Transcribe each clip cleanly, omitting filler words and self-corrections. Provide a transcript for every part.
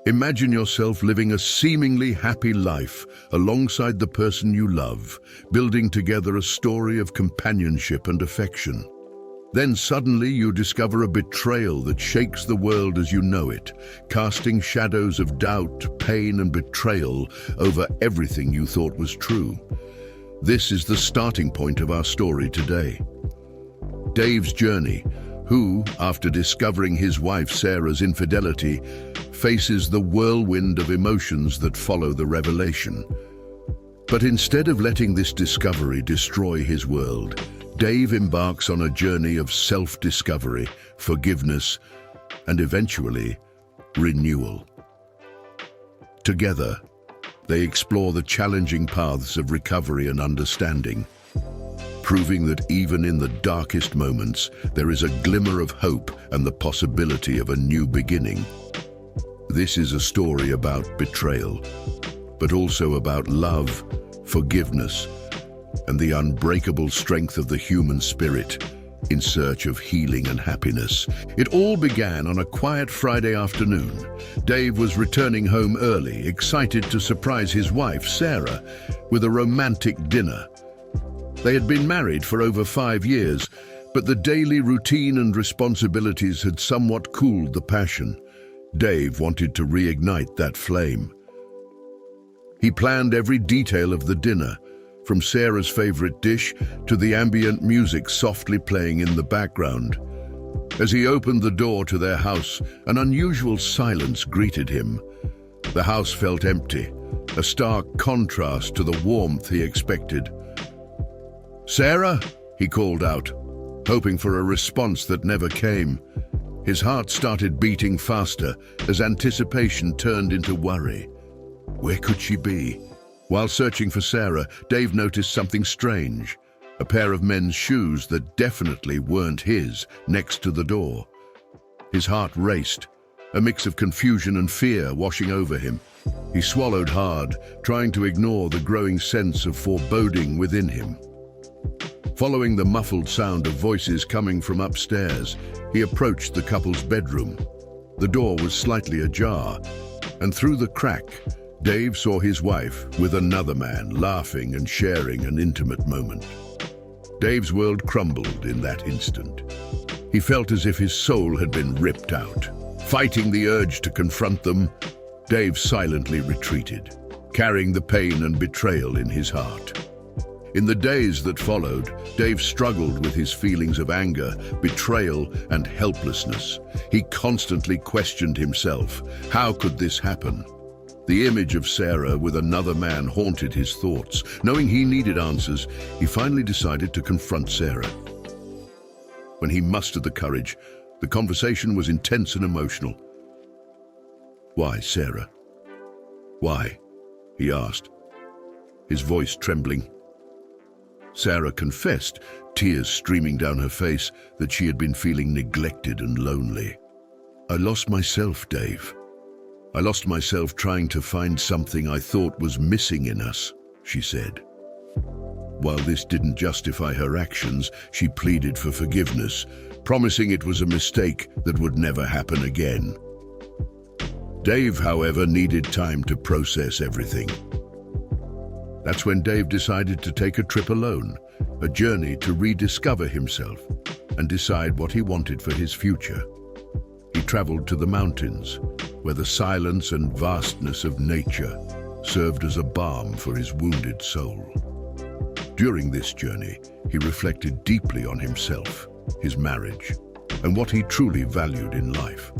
Imagine yourself living a seemingly happy life alongside the person you love, building together a story of companionship and affection. Then suddenly you discover a betrayal that shakes the world as you know it, casting shadows of doubt, pain, and betrayal over everything you thought was true. This is the starting point of our story today. Dave's journey, who, after discovering his wife Sarah's infidelity, faces the whirlwind of emotions that follow the revelation. But instead of letting this discovery destroy his world, Dave embarks on a journey of self-discovery, forgiveness, and eventually, renewal. Together, they explore the challenging paths of recovery and understanding, proving that even in the darkest moments, there is a glimmer of hope and the possibility of a new beginning. This is a story about betrayal, but also about love, forgiveness, and the unbreakable strength of the human spirit in search of healing and happiness. It all began on a quiet Friday afternoon. Dave was returning home early, excited to surprise his wife, Sarah, with a romantic dinner. They had been married for over 5 years, but the daily routine and responsibilities had somewhat cooled the passion. Dave wanted to reignite that flame. He planned every detail of the dinner, from Sarah's favorite dish to the ambient music softly playing in the background. As he opened the door to their house, an unusual silence greeted him. The house felt empty, a stark contrast to the warmth he expected. "Sarah?" he called out, hoping for a response that never came. His heart started beating faster as anticipation turned into worry. Where could she be? While searching for Sarah, Dave noticed something strange. A pair of men's shoes that definitely weren't his, next to the door. His heart raced, a mix of confusion and fear washing over him. He swallowed hard, trying to ignore the growing sense of foreboding within him. Following the muffled sound of voices coming from upstairs, he approached the couple's bedroom. The door was slightly ajar, and through the crack, Dave saw his wife with another man, laughing and sharing an intimate moment. Dave's world crumbled in that instant. He felt as if his soul had been ripped out. Fighting the urge to confront them, Dave silently retreated, carrying the pain and betrayal in his heart. In the days that followed, Dave struggled with his feelings of anger, betrayal, and helplessness. He constantly questioned himself. How could this happen? The image of Sarah with another man haunted his thoughts. Knowing he needed answers, he finally decided to confront Sarah. When he mustered the courage, the conversation was intense and emotional. "Why, Sarah? Why?" he asked, his voice trembling. Sarah confessed, tears streaming down her face, that she had been feeling neglected and lonely. "I lost myself, Dave. I lost myself trying to find something I thought was missing in us," she said. While this didn't justify her actions, she pleaded for forgiveness, promising it was a mistake that would never happen again. Dave, however, needed time to process everything. That's when Dave decided to take a trip alone, a journey to rediscover himself and decide what he wanted for his future. He traveled to the mountains, where the silence and vastness of nature served as a balm for his wounded soul. During this journey, he reflected deeply on himself, his marriage, and what he truly valued in life.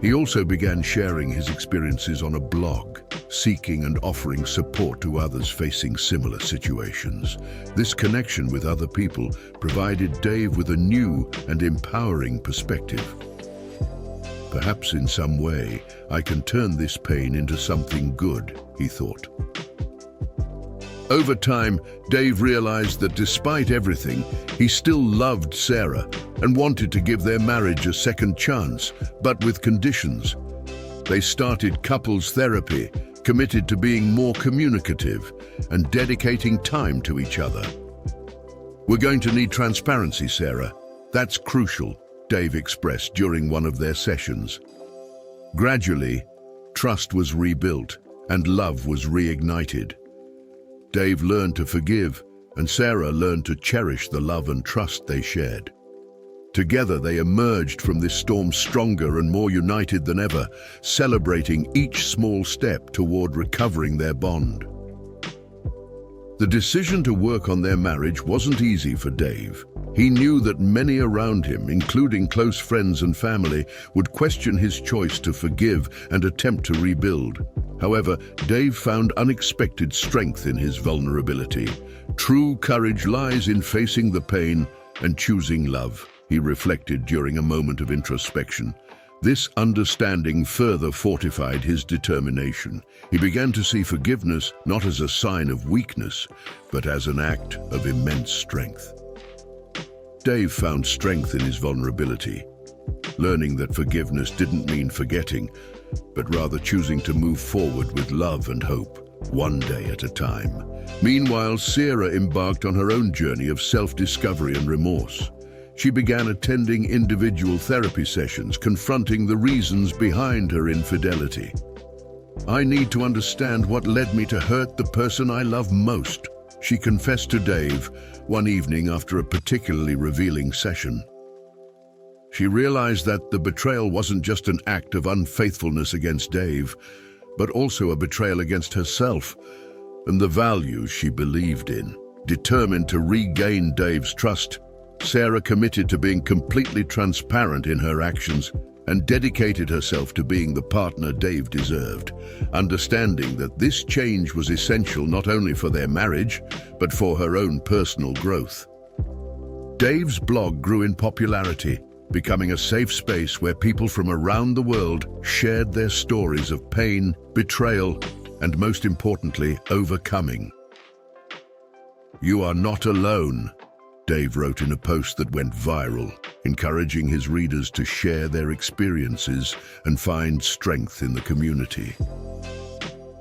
He also began sharing his experiences on a blog, seeking and offering support to others facing similar situations. This connection with other people provided Dave with a new and empowering perspective. Perhaps in some way, I can turn this pain into something good, he thought. Over time, Dave realized that despite everything, he still loved Sarah and wanted to give their marriage a second chance, but with conditions. They started couples therapy, committed to being more communicative and dedicating time to each other. "We're going to need transparency, Sarah. That's crucial," Dave expressed during one of their sessions. Gradually, trust was rebuilt and love was reignited. Dave learned to forgive, and Sarah learned to cherish the love and trust they shared. Together, they emerged from this storm stronger and more united than ever, celebrating each small step toward recovering their bond. The decision to work on their marriage wasn't easy for Dave. He knew that many around him, including close friends and family, would question his choice to forgive and attempt to rebuild. However, Dave found unexpected strength in his vulnerability. True courage lies in facing the pain and choosing love, he reflected during a moment of introspection. This understanding further fortified his determination. He began to see forgiveness not as a sign of weakness, but as an act of immense strength. Dave found strength in his vulnerability, learning that forgiveness didn't mean forgetting, but rather choosing to move forward with love and hope, one day at a time. Meanwhile, Sarah embarked on her own journey of self-discovery and remorse. She began attending individual therapy sessions, confronting the reasons behind her infidelity. "I need to understand what led me to hurt the person I love most," she confessed to Dave one evening after a particularly revealing session. She realized that the betrayal wasn't just an act of unfaithfulness against Dave, but also a betrayal against herself and the values she believed in. Determined to regain Dave's trust, Sarah committed to being completely transparent in her actions and dedicated herself to being the partner Dave deserved, understanding that this change was essential not only for their marriage, but for her own personal growth. Dave's blog grew in popularity, becoming a safe space where people from around the world shared their stories of pain, betrayal, and most importantly, overcoming. "You are not alone," Dave wrote in a post that went viral, encouraging his readers to share their experiences and find strength in the community.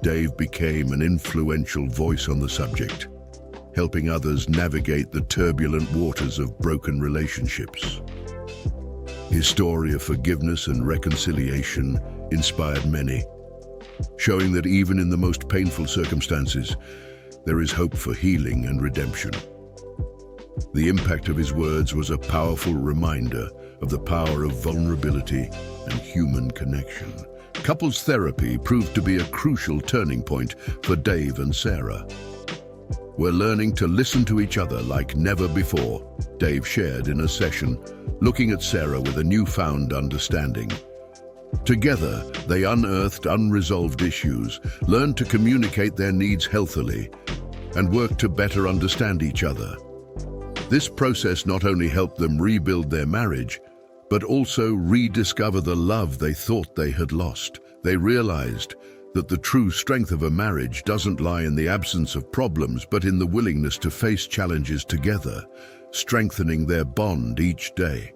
Dave became an influential voice on the subject, helping others navigate the turbulent waters of broken relationships. His story of forgiveness and reconciliation inspired many, showing that even in the most painful circumstances, there is hope for healing and redemption. The impact of his words was a powerful reminder of the power of vulnerability and human connection. Couples therapy proved to be a crucial turning point for Dave and Sarah. "We're learning to listen to each other like never before," Dave shared in a session, looking at Sarah with a newfound understanding. Together, they unearthed unresolved issues, learned to communicate their needs healthily, and worked to better understand each other. This process not only helped them rebuild their marriage, but also rediscover the love they thought they had lost. They realized that the true strength of a marriage doesn't lie in the absence of problems, but in the willingness to face challenges together, strengthening their bond each day.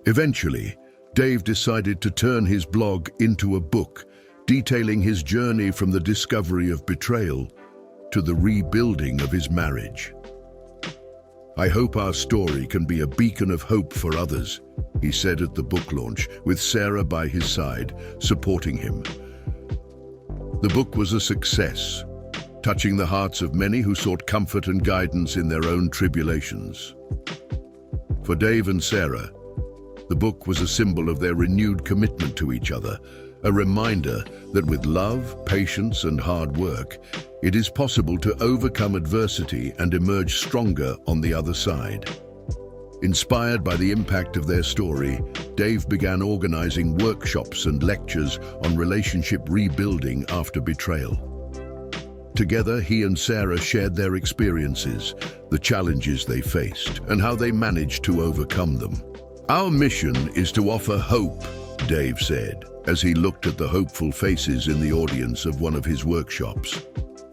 Eventually, Dave decided to turn his blog into a book, detailing his journey from the discovery of betrayal to the rebuilding of his marriage. "I hope our story can be a beacon of hope for others," he said at the book launch, with Sarah by his side, supporting him. The book was a success, touching the hearts of many who sought comfort and guidance in their own tribulations. For Dave and Sarah, the book was a symbol of their renewed commitment to each other, a reminder that with love, patience, and hard work, it is possible to overcome adversity and emerge stronger on the other side. Inspired by the impact of their story, Dave began organizing workshops and lectures on relationship rebuilding after betrayal. Together, he and Sarah shared their experiences, the challenges they faced, and how they managed to overcome them. "Our mission is to offer hope," Dave said, as he looked at the hopeful faces in the audience of one of his workshops.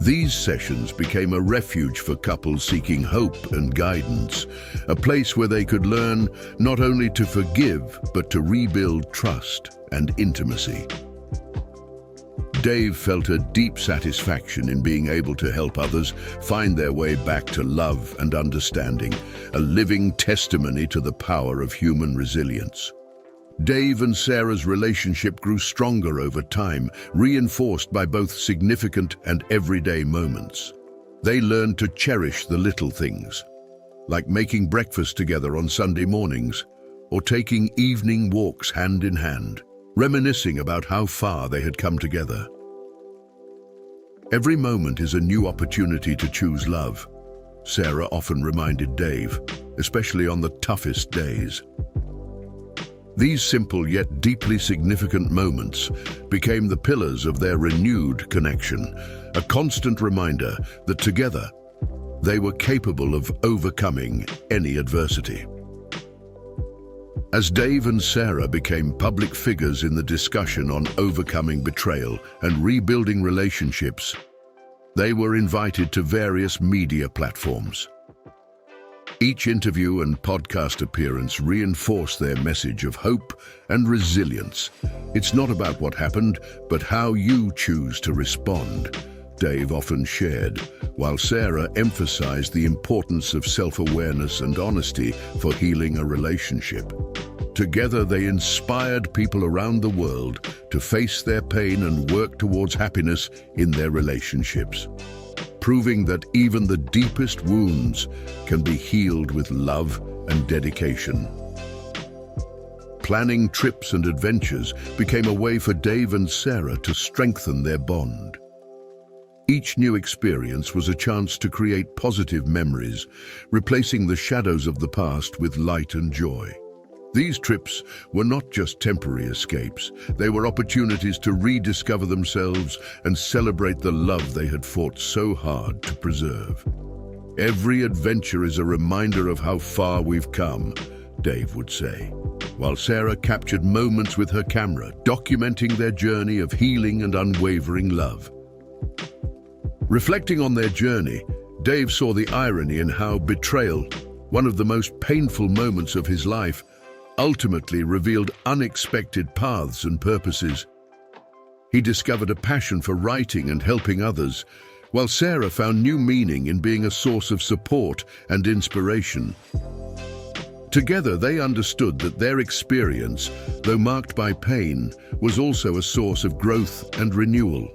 These sessions became a refuge for couples seeking hope and guidance, a place where they could learn not only to forgive, but to rebuild trust and intimacy. Dave felt a deep satisfaction in being able to help others find their way back to love and understanding, a living testimony to the power of human resilience. Dave and Sarah's relationship grew stronger over time, reinforced by both significant and everyday moments. They learned to cherish the little things, like making breakfast together on Sunday mornings, or taking evening walks hand in hand, reminiscing about how far they had come together. Every moment is a new opportunity to choose love, Sarah often reminded Dave, especially on the toughest days. These simple yet deeply significant moments became the pillars of their renewed connection, a constant reminder that together they were capable of overcoming any adversity. As Dave and Sarah became public figures in the discussion on overcoming betrayal and rebuilding relationships, they were invited to various media platforms. Each interview and podcast appearance reinforced their message of hope and resilience. It's not about what happened, but how you choose to respond, Dave often shared, while Sarah emphasized the importance of self-awareness and honesty for healing a relationship. Together, they inspired people around the world to face their pain and work towards happiness in their relationships, proving that even the deepest wounds can be healed with love and dedication. Planning trips and adventures became a way for Dave and Sarah to strengthen their bond. Each new experience was a chance to create positive memories, replacing the shadows of the past with light and joy. These trips were not just temporary escapes, they were opportunities to rediscover themselves and celebrate the love they had fought so hard to preserve. Every adventure is a reminder of how far we've come, Dave would say, while Sarah captured moments with her camera, documenting their journey of healing and unwavering love. Reflecting on their journey, Dave saw the irony in how betrayal, one of the most painful moments of his life, ultimately revealed unexpected paths and purposes. He discovered a passion for writing and helping others, while Sarah found new meaning in being a source of support and inspiration. Together, they understood that their experience, though marked by pain, was also a source of growth and renewal.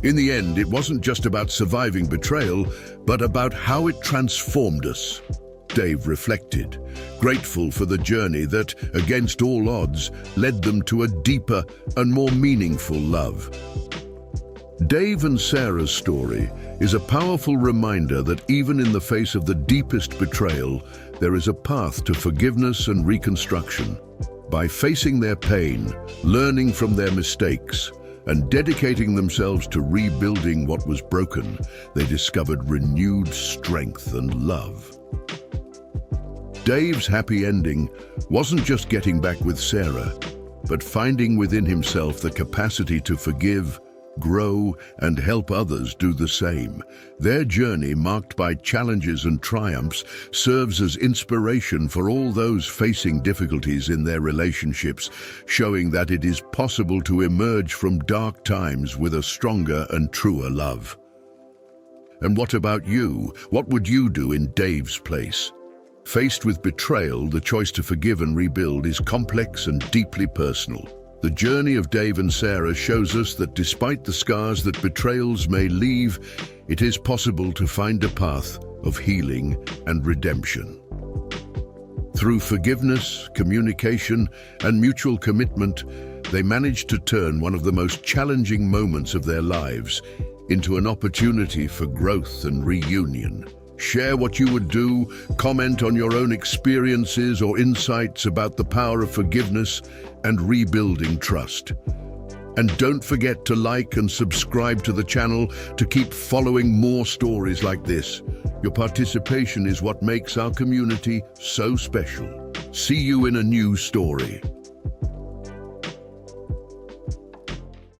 In the end, it wasn't just about surviving betrayal, but about how it transformed us, Dave reflected, grateful for the journey that, against all odds, led them to a deeper and more meaningful love. Dave and Sarah's story is a powerful reminder that even in the face of the deepest betrayal, there is a path to forgiveness and reconstruction. By facing their pain, learning from their mistakes, and dedicating themselves to rebuilding what was broken, they discovered renewed strength and love. Dave's happy ending wasn't just getting back with Sarah, but finding within himself the capacity to forgive, grow, and help others do the same. Their journey, marked by challenges and triumphs, serves as inspiration for all those facing difficulties in their relationships, showing that it is possible to emerge from dark times with a stronger and truer love. And what about you? What would you do in Dave's place? Faced with betrayal, the choice to forgive and rebuild is complex and deeply personal. The journey of Dave and Sarah shows us that despite the scars that betrayals may leave, it is possible to find a path of healing and redemption. Through forgiveness, communication, and mutual commitment, they managed to turn one of the most challenging moments of their lives into an opportunity for growth and reunion. Share what you would do, comment on your own experiences or insights about the power of forgiveness and rebuilding trust. And don't forget to like and subscribe to the channel to keep following more stories like this. Your participation is what makes our community so special. See you in a new story.